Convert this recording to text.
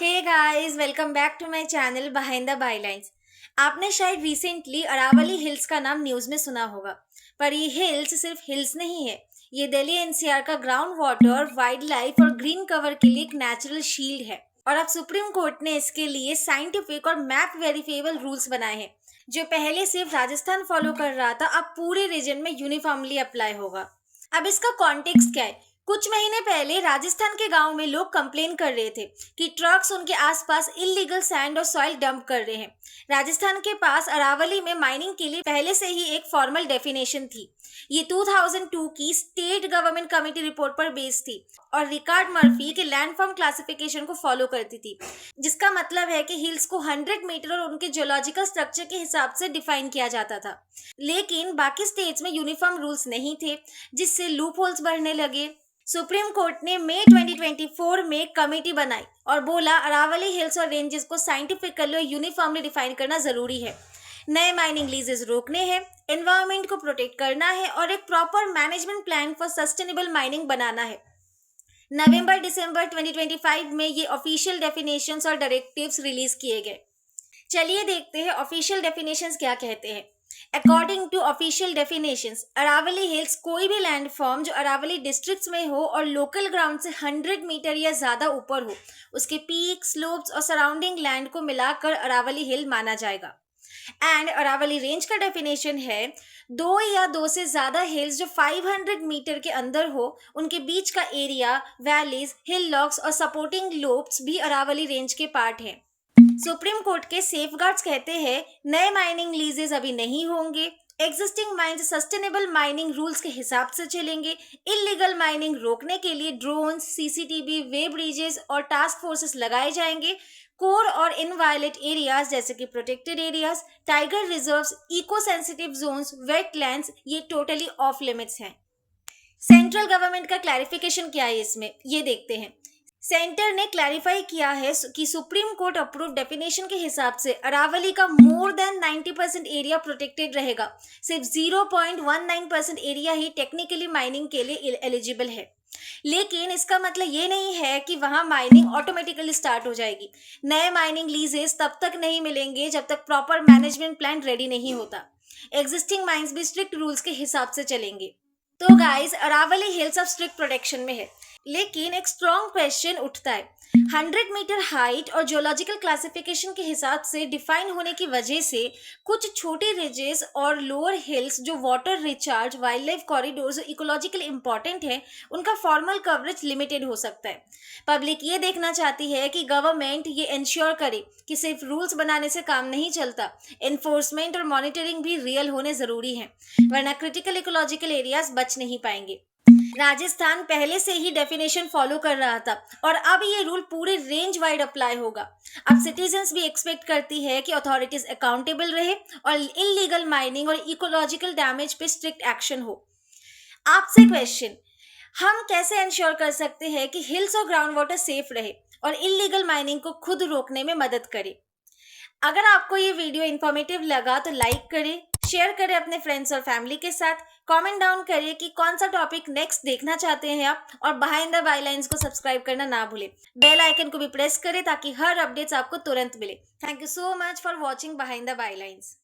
Hey guys, welcome back to my channel behind the bylines. आपने शायद recently Aravalli hills का नाम न्यूज़ में सुना होगा। पर ये हिल्स सिर्फ हिल्स नहीं है। ये दिल्ली एनसीआर का ग्राउंड वाटर, वाइल्ड लाइफ और ग्रीन कवर के लिए एक नेचुरल शील्ड है। और अब सुप्रीम कोर्ट ने इसके लिए साइंटिफिक और मैप वेरीफेबल रूल्स बनाए हैं, जो पहले सिर्फ राजस्थान फॉलो कर रहा था, अब पूरे रीजन में यूनिफॉर्मली अप्लाई होगा। अब इसका कॉन्टेक्स्ट क्या है? कुछ महीने पहले राजस्थान के गांव में लोग कंप्लेन कर रहे थे कि ट्रक्स उनके आसपास इलीगल सैंड और सॉइल डंप कर रहे हैं। राजस्थान के पास अरावली में माइनिंग के लिए पहले से ही एक फॉर्मल डेफिनेशन थी। ये 2002 की स्टेट गवर्नमेंट कमेटी रिपोर्ट पर बेस्ड थी और रिकार्ड मर्फी के लैंडफॉर्म क्लासिफिकेशन को फॉलो करती थी, जिसका मतलब है कि हिल्स को 100 मीटर और उनके जियोलॉजिकल स्ट्रक्चर के हिसाब से डिफाइन किया जाता था। लेकिन बाकी स्टेट्स में यूनिफॉर्म रूल्स नहीं थे, जिससे लूप होल्स बढ़ने लगे। सुप्रीम कोर्ट ने मई 2024 में कमेटी बनाई और बोला अरावली हिल्स और रेंजेस को साइंटिफिकली और यूनिफॉर्मली डिफाइन करना जरूरी है। नए माइनिंग लीजेस रोकने हैं, एनवायरनमेंट को प्रोटेक्ट करना है और एक proper management plan for sustainable mining बनाना है। नवंबर दिसंबर 2025 में ये ऑफिशियल डेफिनेशंस और डायरेक्टिव्स रिलीज किए गए। चलिए देखते हैं ऑफिशियल डेफिनेशंस क्या कहते हैं। According to official definitions, Aravalli hills कोई भी लैंडफॉर्म जो अरावली डिस्ट्रिक्ट्स में हो और लोकल ग्राउंड से 100 मीटर या ज्यादा ऊपर हो, उसके पीक, स्लोप्स और सराउंडिंग लैंड को मिलाकर अरावली हिल माना जाएगा। एंड अरावली रेंज का डेफिनेशन है दो या दो से ज्यादा हिल्स जो 500 मीटर के अंदर हो, उनके बीच का एरिया, वैलीज, हिल लॉक्स और सपोर्टिंग लोब्स भी अरावली रेंज के पार्ट हैं। सुप्रीम कोर्ट के सेफगार्ड्स कहते हैं नए माइनिंग लीजेस अभी नहीं होंगे, existing mines sustainable mining rules के हिसाब से चलेंगे। इलीगल माइनिंग रोकने के लिए ड्रोन, सीसीटीवी, वे ब्रिजेस और टास्क फोर्सेस लगाए जाएंगे। कोर और इनवायलेट एरियाज जैसे कि protected areas, tiger reserves, eco sensitive zones, wetlands, ये टोटली ऑफ लिमिट्स हैं। सेंट्रल गवर्नमेंट का क्लैरिफिकेशन क्या है इसमें, ये देखते हैं। सेंटर ने क्लैरिफाई किया है कि सुप्रीम कोर्ट अप्रूव डेफिनेशन के हिसाब से अरावली का मोर देन 90% एरिया प्रोटेक्टेड रहेगा। सिर्फ 0.19% एरिया ही टेक्निकली माइनिंग के लिए एलिजिबल है। लेकिन इसका मतलब ये नहीं है कि वहां माइनिंग ऑटोमेटिकली स्टार्ट हो जाएगी। नए माइनिंग लीजेस तब तक नहीं मिलेंगे जब तक प्रॉपर मैनेजमेंट प्लान रेडी नहीं होता। एग्जिस्टिंग माइंस भी स्ट्रिक्ट रूल्स के हिसाब से चलेंगे। तो गाइस, अरावली हिल्स अब स्ट्रिक्ट प्रोटेक्शन में है, लेकिन एक स्ट्रॉन्ग क्वेश्चन उठता है। 100 मीटर हाइट और जियोलॉजिकल क्लासिफिकेशन के हिसाब से डिफाइन होने की वजह से कुछ छोटे रिजेस और लोअर हिल्स जो water recharge, wild life corridors और इकोलॉजिकल इंपॉर्टेंट है, उनका फॉर्मल कवरेज लिमिटेड हो सकता है। पब्लिक ये देखना चाहती है कि गवर्नमेंट ये इंश्योर करे कि सिर्फ रूल्स बनाने से काम नहीं चलता, एनफोर्समेंट और मॉनिटरिंग भी रियल होने जरूरी है, वरना क्रिटिकल इकोलॉजिकल एरियाज बच नहीं पाएंगे। राजस्थान पहले से ही डेफिनेशन फॉलो कर रहा था और अब ये रूल पूरे रेंज वाइड अप्लाई होगा। अब सिटीजन्स भी एक्सपेक्ट करती है कि अथॉरिटीज अकाउंटेबल रहे और इलीगल माइनिंग और इकोलॉजिकल डैमेज पे स्ट्रिक्ट एक्शन हो। आपसे क्वेश्चन, हम कैसे इंश्योर कर सकते हैं कि हिल्स और ग्राउंड वाटर सेफ रहे और इलीगल माइनिंग को खुद रोकने में मदद करे? अगर आपको ये वीडियो इन्फॉर्मेटिव लगा तो लाइक करें, शेयर करें अपने फ्रेंड्स और फैमिली के साथ, कमेंट डाउन करिए कि कौन सा टॉपिक नेक्स्ट देखना चाहते हैं आप, और बिहाइंड द बायलाइंस को सब्सक्राइब करना ना भूलें। बेल आइकन को भी प्रेस करें ताकि हर अपडेट्स आपको तुरंत मिले। Thank you so much for watching behind the बायलाइंस।